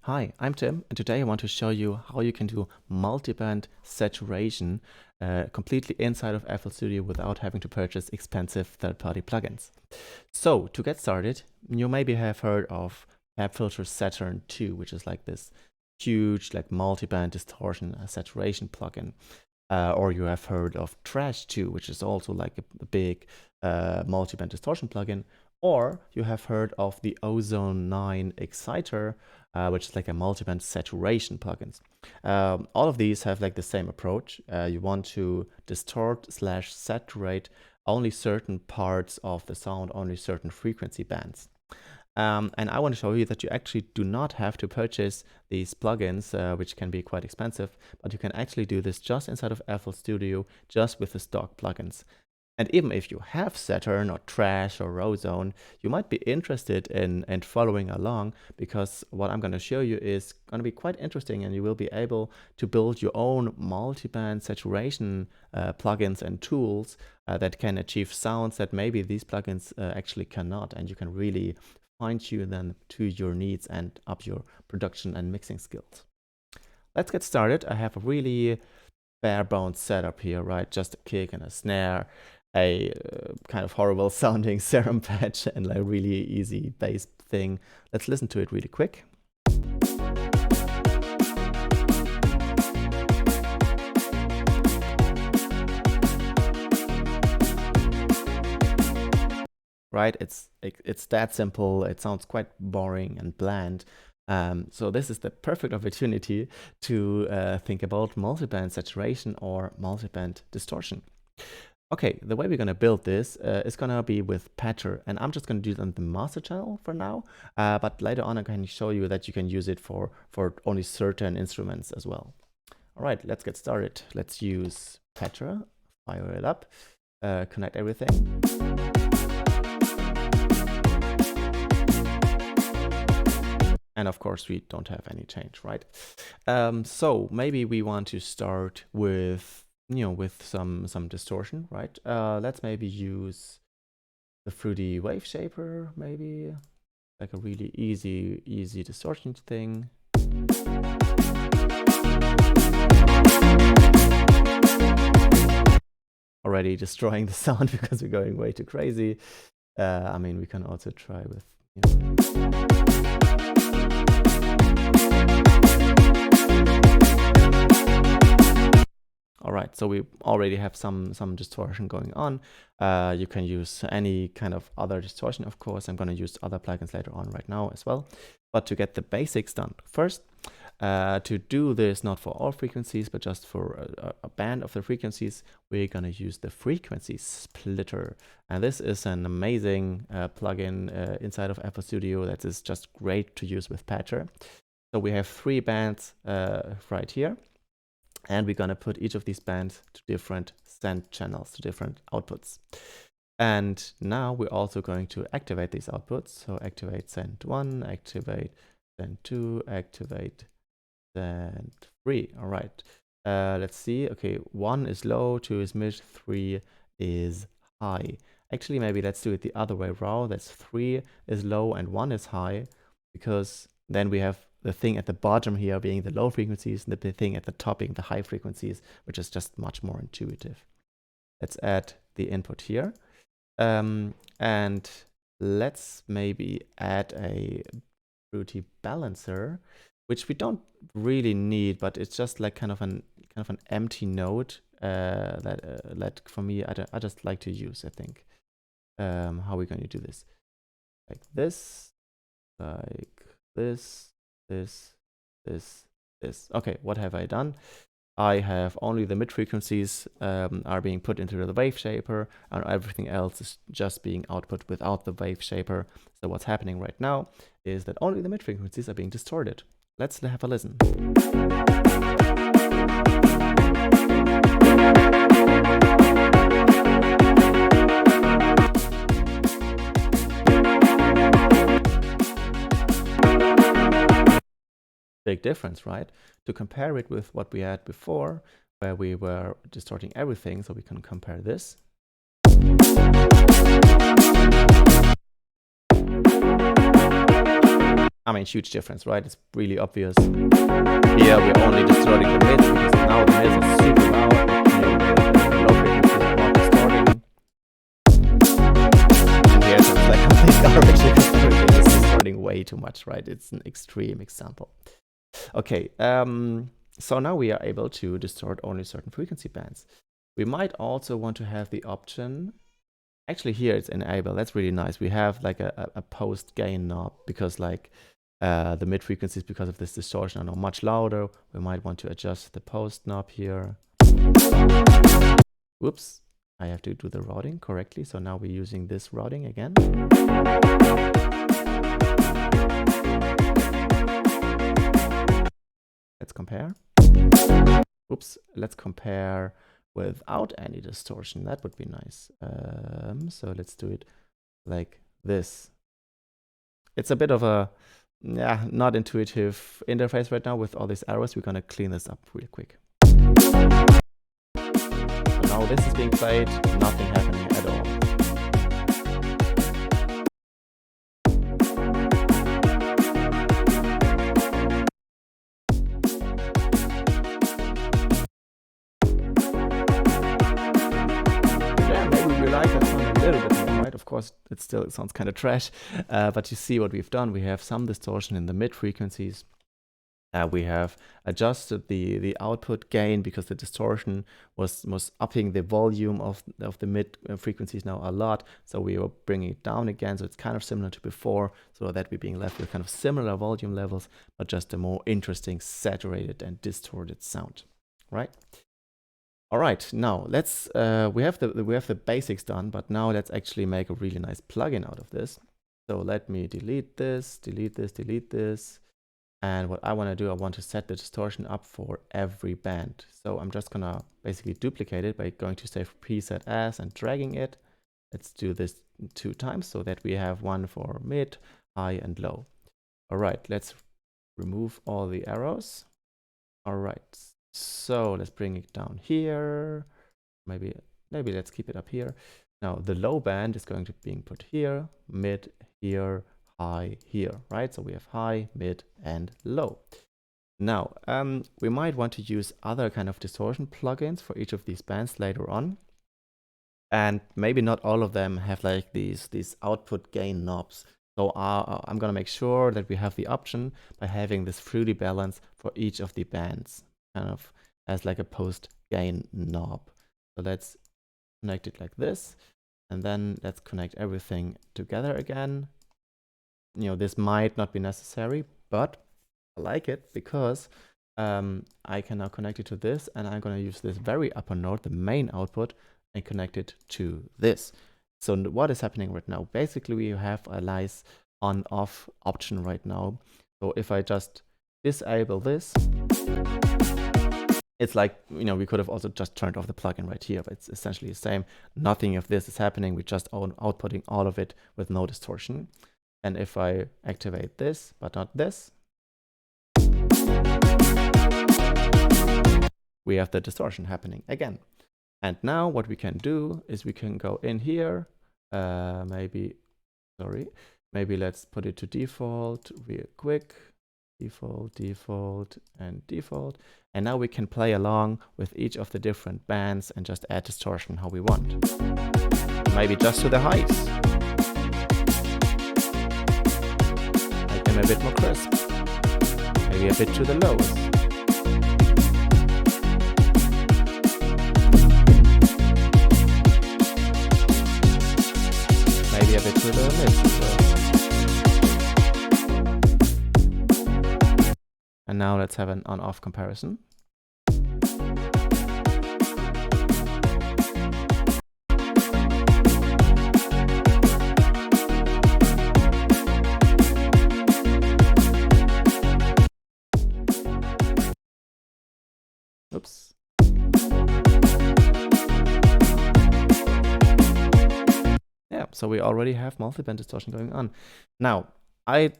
Hi, I'm Tim, and today I want to show you how you can do multiband saturation completely inside of FL Studio without having to purchase expensive third-party plugins. So, to get started, you maybe have heard of FabFilter Saturn 2, which is like this huge multiband distortion saturation plugin. Or you have heard of Trash 2, which is also like a big multiband distortion plugin. Or you have heard of the Ozone 9 Exciter, which is like a multiband saturation plugins. All of these have like the same approach. You want to distort/saturate only certain parts of the sound, only certain frequency bands. And I want to show you that you actually do not have to purchase these plugins, which can be quite expensive, but you can actually do this just inside of FL Studio, just with the stock plugins. And even if you have Saturn or Trash or Ozone, you might be interested in following along, because what I'm going to show you is going to be quite interesting, and you will be able to build your own multiband saturation plugins and tools that can achieve sounds that maybe these plugins actually cannot, and you can really fine-tune them to your needs and up your production and mixing skills. Let's get started. I have a really bare bones setup here, right? Just a kick and a snare, a kind of horrible sounding serum patch, and a really easy bass thing. Let's listen to it really quick. Right, it's that simple. It sounds quite boring and bland. So this is the perfect opportunity to think about multiband saturation or multiband distortion. Okay, the way we're going to build this is going to be with Patcher, and I'm just going to do it on the master channel for now, but later on I can show you that you can use it for only certain instruments as well. All right, let's get started. Let's use Patcher, fire it up, connect everything. And of course, we don't have any change, right? So maybe we want to start with, with some distortion, right? Let's maybe use the Fruity Wave Shaper, maybe like a really easy distortion thing. Already destroying the sound because we're going way too crazy. I mean, we can also try with, All right, so we already have some distortion going on. You can use any kind of other distortion, of course. I'm going to use other plugins later on right now as well. But to get the basics done first, to do this not for all frequencies, but just for a band of the frequencies, we're going to use the frequency splitter. And this is an amazing plugin inside of FL Studio that is just great to use with Patcher. So we have 3 bands right here. And we're going to put each of these bands to different send channels, to different outputs. And now we're also going to activate these outputs. So activate send 1, activate send 2, activate send 3. All right. Let's see. Okay, 1 is low, 2 is mid, 3 is high. Actually, maybe let's do it the other way around. That's 3 is low and 1 is high, because then we have the thing at the bottom here being the low frequencies and the thing at the top being the high frequencies, which is just much more intuitive. Let's add the input here. And let's maybe add a Fruity balancer, which we don't really need, but it's just like kind of an empty node that for me I just like to use, I think. How are we going to do this? Like this, like this. This. Okay, what have I done? I have only the mid frequencies are being put into the wave shaper, and everything else is just being output without the wave shaper. So what's happening right now is that only the mid frequencies are being distorted. Let's have a listen. Big difference, right? To compare it with what we had before, where we were distorting everything, so we can compare this. I mean, huge difference, right? It's really obvious. Here we're only distorting the mids because now the mids are super loud. The low frequencies are not distorting. And here it sounds like complete garbage because everything is distorting way too much, right? It's an extreme example. Okay, so now we are able to distort only certain frequency bands. We might also want to have the option. Actually, here it's enable. That's really nice. We have like a post gain knob because like the mid frequencies because of this distortion are now much louder. We might want to adjust the post knob here. Whoops, I have to do the routing correctly. So now we're using this routing again. Let's compare. Oops, let's compare without any distortion. That would be nice. So let's do it like this. It's a bit of a not intuitive interface right now with all these arrows. We're gonna clean this up real quick. So now this is being played, nothing happening at all. Of course, it sounds kind of trash, but you see what we've done. We have some distortion in the mid frequencies. We have adjusted the output gain because the distortion was upping the volume of the mid frequencies now a lot. So we were bringing it down again. So it's kind of similar to before, so that we're being left with kind of similar volume levels, but just a more interesting, saturated and distorted sound, right? All right, now let's we have the basics done, but now let's actually make a really nice plugin out of this. So let me delete this, delete this, delete this. And what I want to do, I want to set the distortion up for every band. So I'm just gonna basically duplicate it by going to save preset as and dragging it. Let's do this 2 times so that we have one for mid, high, and low. All right, let's remove all the arrows. All right. So let's bring it down here. Maybe let's keep it up here. Now the low band is going to be put here, mid here, high here, right? So we have high, mid, and low. Now we might want to use other kind of distortion plugins for each of these bands later on. And maybe not all of them have like these output gain knobs. So I'm gonna make sure that we have the option by having this fruity balance for each of the bands, kind of as like a post gain knob. So let's connect it like this, and then let's connect everything together again. You know, this might not be necessary, but I like it because I can now connect it to this, and I'm going to use this very upper node, the main output, and connect it to this. So what is happening right now? Basically, we have a nice on-off option right now. So if I just disable this, it's like, you know, we could have also just turned off the plugin right here, but it's essentially the same. Nothing of this is happening. We're just outputting all of it with no distortion. And if I activate this, but not this, we have the distortion happening again. And now what we can do is we can go in here, maybe let's put it to default real quick. Default, and default. And now we can play along with each of the different bands and just add distortion how we want. Maybe just to the highs. Make them a bit more crisp. Maybe a bit to the lows. Maybe a bit to the mids as well. And now let's have an on-off comparison. Oops. Yeah, so we already have multiband distortion going on. Now, I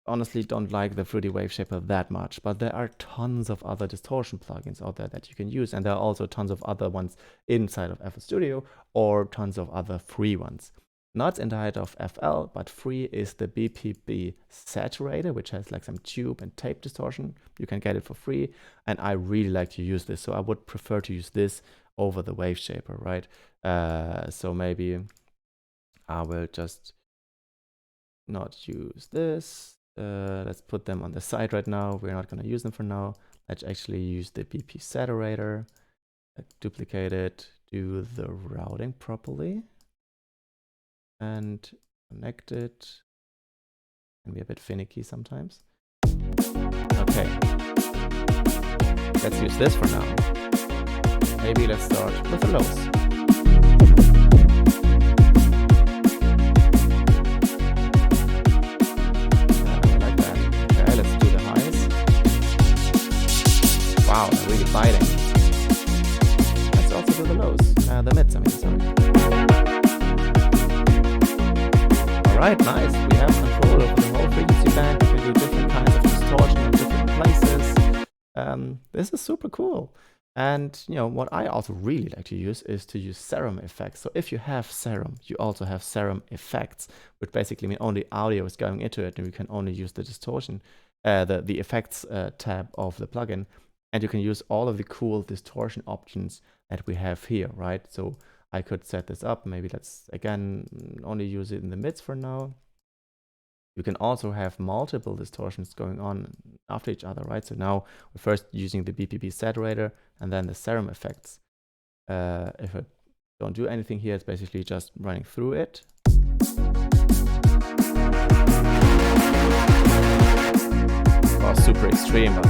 honestly don't like the Fruity Wave Shaper that much, but there are tons of other distortion plugins out there that you can use, and there are also tons of other ones inside of FL Studio or tons of other free ones. not in the height of FL, but free is the BPB saturator, which has like some tube and tape distortion. You can get it for free, and I really like to use this, so I would prefer to use this over the wave shaper, right? So maybe I will just not use this. Let's put them on the side right now. We're not going to use them for now. Let's actually use the BP saturator, duplicate it, do the routing properly, and connect it. Can be a bit finicky sometimes. Okay, let's use this for now. Maybe let's start with the lows. Like that. Okay, let's do the highs. Wow, they're really biting. Let's also do the lows. The mids, I mean, sorry. Alright, nice. We have control over the whole frequency band. We can do different kinds of distortion in different places. This is super cool. And you know what I also really like to use is to use serum effects. So if you have serum, you also have serum effects, which basically mean only audio is going into it, and we can only use the distortion, the effects tab of the plugin, and you can use all of the cool distortion options that we have here, right? So I could set this up. Maybe let's again only use it in the mids for now. You can also have multiple distortions going on after each other, right? So now we're first using the BPB saturator and then the serum effects. If I don't do anything here, it's basically just running through it. Oh, super extreme, but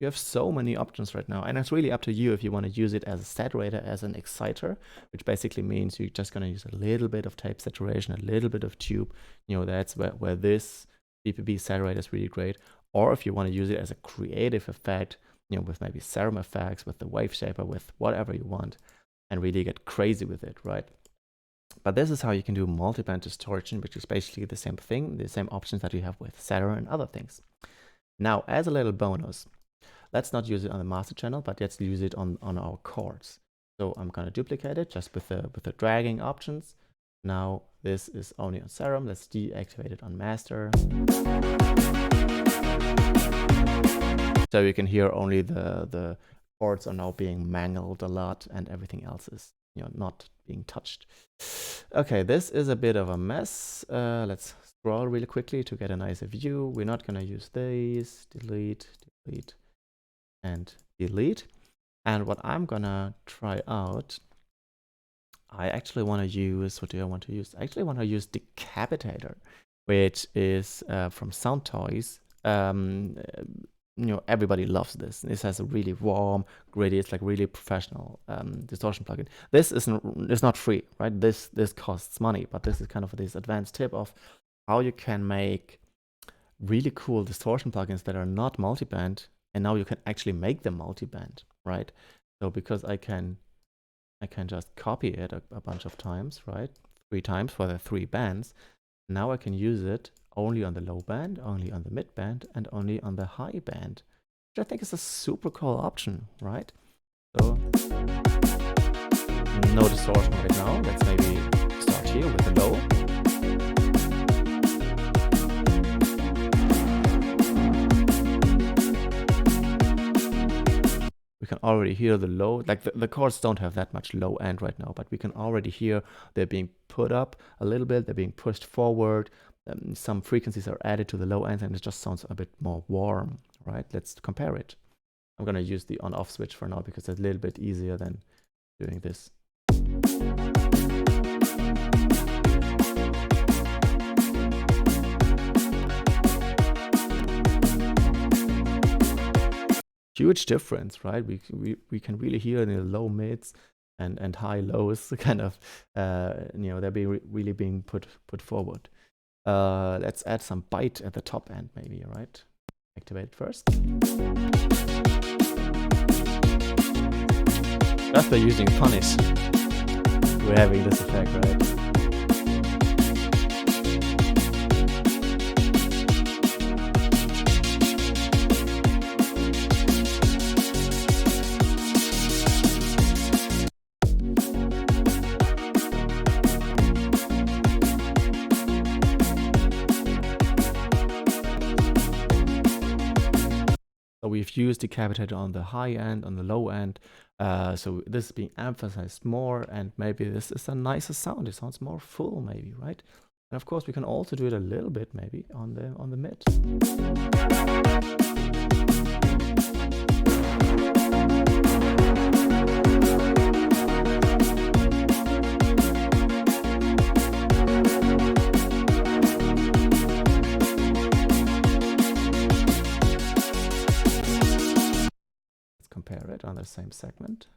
you have so many options right now, and it's really up to you if you want to use it as a saturator, as an exciter, which basically means you're just going to use a little bit of tape saturation, a little bit of tube. You know, that's where this BPB saturator is really great. Or if you want to use it as a creative effect, you know, with maybe serum effects, with the wave shaper, with whatever you want, and really get crazy with it, right? But this is how you can do multiband distortion, which is basically the same thing, the same options that you have with saturator and other things. Now, as a little bonus, let's not use it on the master channel, but let's use it on our chords. So I'm going to duplicate it just with the dragging options. Now this is only on serum. Let's deactivate it on master. So you can hear only the chords are now being mangled a lot, and everything else is, you know, not being touched. Okay, this is a bit of a mess. Let's scroll really quickly to get a nicer view. We're not going to use these. Delete, delete, and delete. And what I'm gonna try out, I actually want to use, what do I want to use? I actually want to use Decapitator, which is from Sound Toys. You know, everybody loves this. This has a really warm, gritty, it's like really professional distortion plugin. This is not free, right? This costs money, but this is kind of this advanced tip of how you can make really cool distortion plugins that are not multiband. And now you can actually make them multiband, right? So because I can just copy it a bunch of times, right? 3 times for the 3 bands. Now I can use it only on the low band, only on the mid band, and only on the high band, which I think is a super cool option, right? So no distortion right now. Let's maybe start here with the low. We can already hear the low, like the chords don't have that much low end right now, but we can already hear they're being put up a little bit, they're being pushed forward, some frequencies are added to the low end, and it just sounds a bit more warm, right? Let's compare it. I'm gonna use the on-off switch for now because it's a little bit easier than doing this. Huge difference, right? We can really hear in the low mids and high lows kind of, you know, they're really being put forward. Let's add some bite at the top end maybe, right? Activate it first. Just by using punish, we're having this effect, right? So we've used decapitator on the high end, on the low end. So this is being emphasized more, and maybe this is a nicer sound. It sounds more full, maybe, right? And of course, we can also do it a little bit, maybe, on the mid. Compare it on the same segment.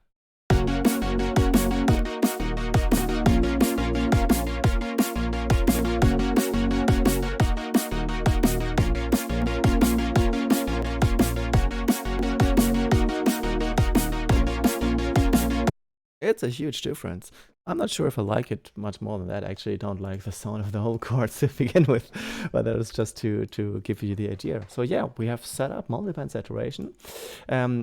It's a huge difference. I'm not sure if I like it much more than that. I actually don't like the sound of the whole chords to begin with, but that was just to give you the idea. So yeah, we have set up multiband saturation.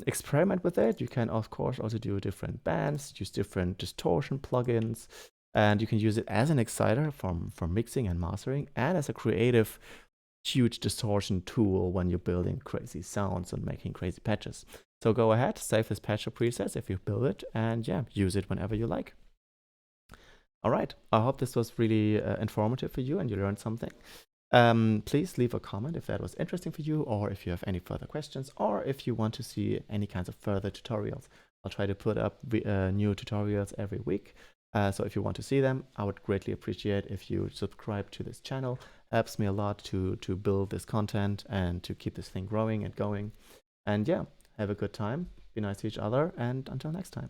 Experiment with it. You can of course also do different bands, use different distortion plugins, and you can use it as an exciter for mixing and mastering, and as a creative huge distortion tool when you're building crazy sounds and making crazy patches. So go ahead, save this patch or presets if you build it, and yeah, use it whenever you like. All right, I hope this was really informative for you and you learned something. Please leave a comment if that was interesting for you, or if you have any further questions, or if you want to see any kinds of further tutorials. I'll try to put up new tutorials every week. So if you want to see them, I would greatly appreciate if you subscribe to this channel. Helps me a lot to build this content and to keep this thing growing and going. And yeah, have a good time, be nice to each other, and until next time.